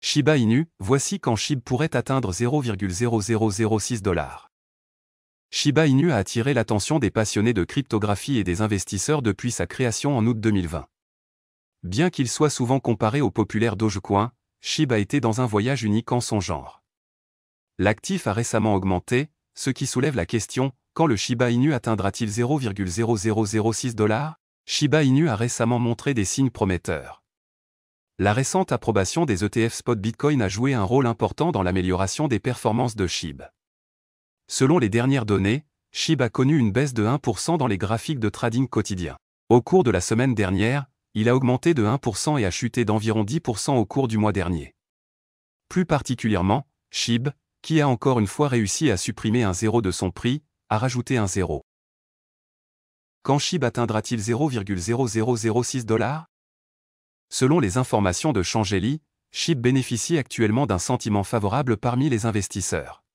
Shiba Inu, voici quand SHIB pourrait atteindre 0,0006 $. Shiba Inu a attiré l'attention des passionnés de cryptographie et des investisseurs depuis sa création en août 2020. Bien qu'il soit souvent comparé au populaire Dogecoin, SHIB a été dans un voyage unique en son genre. L'actif a récemment augmenté, ce qui soulève la question, quand le Shiba Inu atteindra-t-il 0,0006 $? Shiba Inu a récemment montré des signes prometteurs. La récente approbation des ETF Spot Bitcoin a joué un rôle important dans l'amélioration des performances de SHIB. Selon les dernières données, SHIB a connu une baisse de 1% dans les graphiques de trading quotidien. Au cours de la semaine dernière, il a augmenté de 1% et a chuté d'environ 10% au cours du mois dernier. Plus particulièrement, SHIB, qui a encore une fois réussi à supprimer un 0 de son prix, a rajouté un 0. Quand SHIB atteindra-t-il 0,0006 $? Selon les informations de Changeli, SHIB bénéficie actuellement d'un sentiment favorable parmi les investisseurs.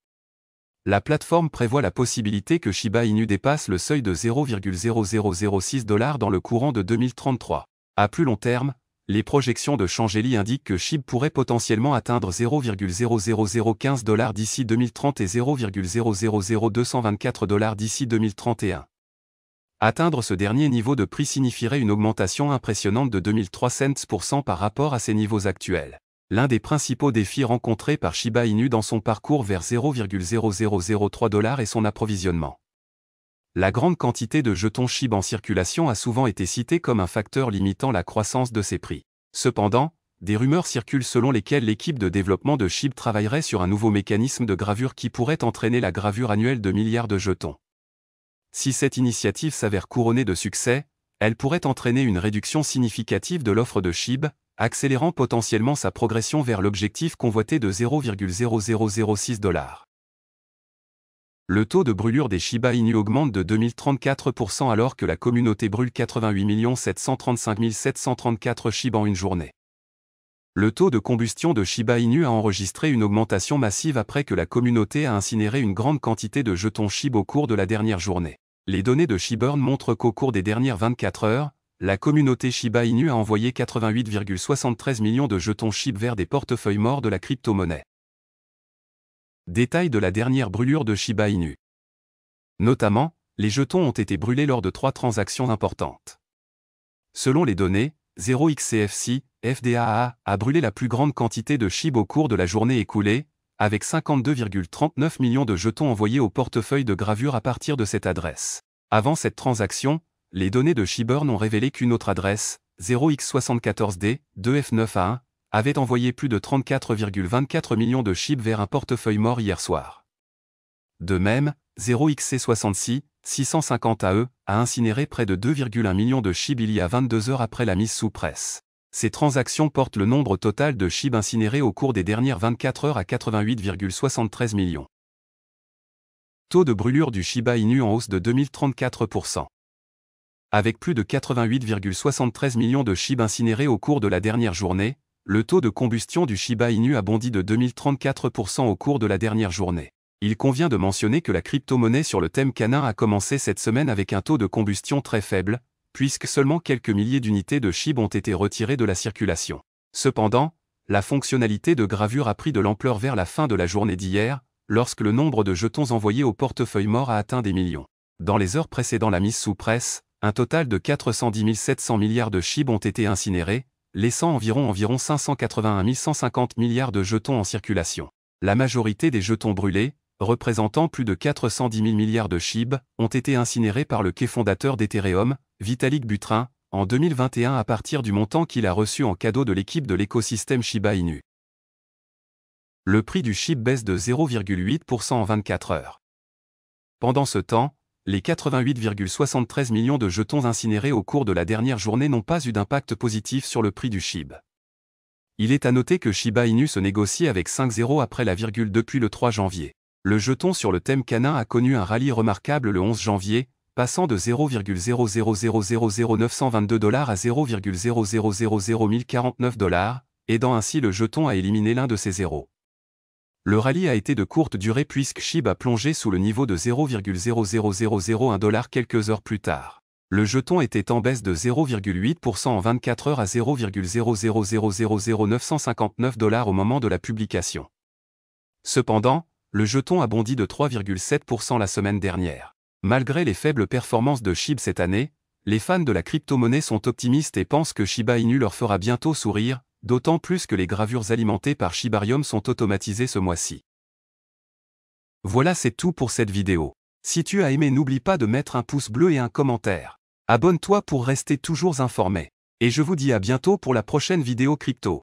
La plateforme prévoit la possibilité que Shiba Inu dépasse le seuil de 0,0006 $ dans le courant de 2033. À plus long terme, les projections de Changeli indiquent que SHIB pourrait potentiellement atteindre 0,00015 $ d'ici 2030 et 0,000224 $ d'ici 2031. Atteindre ce dernier niveau de prix signifierait une augmentation impressionnante de 2003 cents % par rapport à ses niveaux actuels. L'un des principaux défis rencontrés par Shiba Inu dans son parcours vers 0,0003 $ est son approvisionnement. La grande quantité de jetons SHIB en circulation a souvent été citée comme un facteur limitant la croissance de ses prix. Cependant, des rumeurs circulent selon lesquelles l'équipe de développement de SHIB travaillerait sur un nouveau mécanisme de gravure qui pourrait entraîner la gravure annuelle de milliards de jetons. Si cette initiative s'avère couronnée de succès, elle pourrait entraîner une réduction significative de l'offre de SHIB, accélérant potentiellement sa progression vers l'objectif convoité de 0,0006 $. Le taux de brûlure des Shiba Inu augmente de 2034% alors que la communauté brûle 88 735 734 SHIB en une journée. Le taux de combustion de Shiba Inu a enregistré une augmentation massive après que la communauté a incinéré une grande quantité de jetons SHIB au cours de la dernière journée. Les données de SHIBurn montrent qu'au cours des dernières 24 heures, la communauté Shiba Inu a envoyé 88,73 millions de jetons SHIB vers des portefeuilles morts de la crypto-monnaie. Détail de la dernière brûlure de Shiba Inu. Notamment, les jetons ont été brûlés lors de 3 transactions importantes. Selon les données, 0xCFC, FDAA, a brûlé la plus grande quantité de SHIB au cours de la journée écoulée, avec 52,39 millions de jetons envoyés au portefeuille de gravure à partir de cette adresse. Avant cette transaction, les données de SHIBurn ont révélé qu'une autre adresse, 0x74D, 2F9A1, avait envoyé plus de 34,24 millions de SHIB vers un portefeuille mort hier soir. De même, 0xC66, 650AE, a incinéré près de 2,1 millions de SHIB il y a 22 heures après la mise sous presse. Ces transactions portent le nombre total de SHIB incinérés au cours des dernières 24 heures à 88,73 millions. Taux de brûlure du Shiba Inu en hausse de 2034%. Avec plus de 88,73 millions de SHIB incinérés au cours de la dernière journée, le taux de combustion du Shiba Inu a bondi de 2034% au cours de la dernière journée. Il convient de mentionner que la crypto-monnaie sur le thème canin a commencé cette semaine avec un taux de combustion très faible, puisque seulement quelques milliers d'unités de SHIB ont été retirées de la circulation. Cependant, la fonctionnalité de gravure a pris de l'ampleur vers la fin de la journée d'hier, lorsque le nombre de jetons envoyés au portefeuille mort a atteint des millions. Dans les heures précédant la mise sous presse, un total de 410 700 milliards de SHIB ont été incinérés, laissant environ 581 150 milliards de jetons en circulation. La majorité des jetons brûlés, représentant plus de 410 000 milliards de SHIB, ont été incinérés par le quai fondateur d'Ethereum, Vitalik Buterin, en 2021 à partir du montant qu'il a reçu en cadeau de l'équipe de l'écosystème Shiba Inu. Le prix du SHIB baisse de 0,8% en 24 heures. Pendant ce temps, les 88,73 millions de jetons incinérés au cours de la dernière journée n'ont pas eu d'impact positif sur le prix du SHIB. Il est à noter que Shiba Inu se négocie avec 5 zéros après la virgule depuis le 3 janvier. Le jeton sur le thème canin a connu un rallye remarquable le 11 janvier, passant de 0,0000922 $ à 0,0001049 $, aidant ainsi le jeton à éliminer l'un de ses zéros. Le rallye a été de courte durée puisque SHIB a plongé sous le niveau de 0,00001 $ quelques heures plus tard. Le jeton était en baisse de 0,8% en 24 heures à 0,0000959 $ au moment de la publication. Cependant, le jeton a bondi de 3,7% la semaine dernière. Malgré les faibles performances de SHIB cette année, les fans de la crypto-monnaie sont optimistes et pensent que Shiba Inu leur fera bientôt sourire, d'autant plus que les gravures alimentées par Shibarium sont automatisées ce mois-ci. Voilà, c'est tout pour cette vidéo. Si tu as aimé, n'oublie pas de mettre un pouce bleu et un commentaire. Abonne-toi pour rester toujours informé. Et je vous dis à bientôt pour la prochaine vidéo crypto.